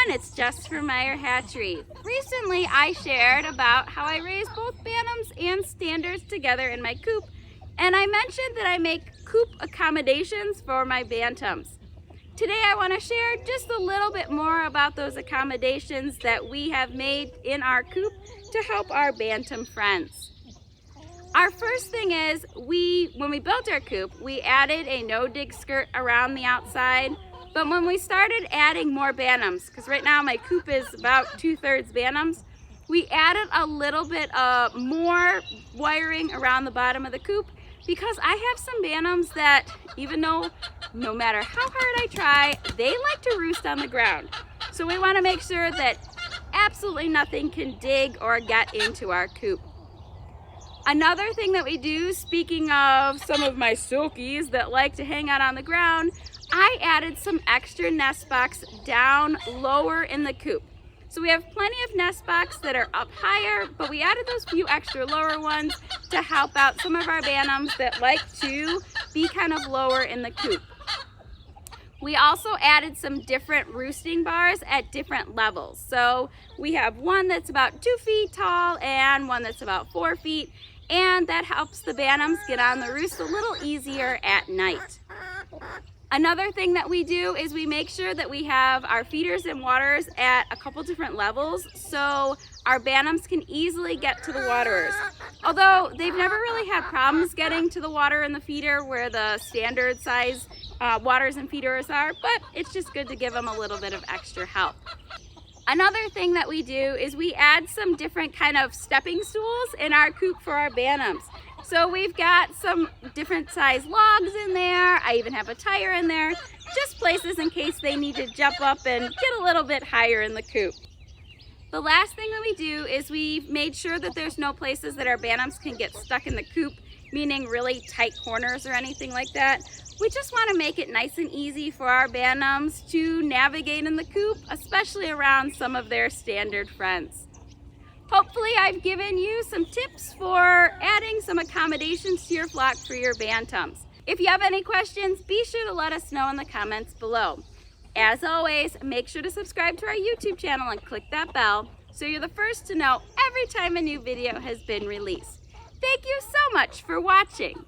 everyone, it's Jess from Meyer Hatchery. Recently I shared about how I raise both bantams and standards together in my coop, and I mentioned that I make coop accommodations for my bantams. Today I want to share just a little bit more about those accommodations that we have made in our coop to help our bantam friends. Our first thing is, when we built our coop, we added a no-dig skirt around the outside. But when we started adding more bantams, because right now my coop is about 2/3 bantams, we added a little bit more wiring around the bottom of the coop because I have some bantams that, even though no matter how hard I try, they like to roost on the ground. So we want to make sure that absolutely nothing can dig or get into our coop. Another thing that we do, speaking of some of my silkies that like to hang out on the ground, I added some extra nest box down lower in the coop. So we have plenty of nest box that are up higher, but we added those few extra lower ones to help out some of our bantams that like to be kind of lower in the coop. We also added some different roosting bars at different levels. So we have one that's about 2 feet tall and one that's about 4 feet, and that helps the bantams get on the roost a little easier at night. Another thing that we do is we make sure that we have our feeders and waters at a couple different levels so our bantams can easily get to the waterers. Although they've never really had problems getting to the water in the feeder where the standard size waters and feeders are, but it's just good to give them a little bit of extra help. Another thing that we do is we add some different kind of stepping stools in our coop for our bantams. So we've got some different size logs in there. I even have a tire in there, just places in case they need to jump up and get a little bit higher in the coop. The last thing that we do is we've made sure that there's no places that our bantams can get stuck in the coop, meaning really tight corners or anything like that. We just want to make it nice and easy for our bantams to navigate in the coop, especially around some of their standard friends. Hopefully I've given you some tips for adding some accommodations to your flock for your bantams. If you have any questions, be sure to let us know in the comments below. As always, make sure to subscribe to our YouTube channel and click that bell so you're the first to know every time a new video has been released. Thank you so much for watching.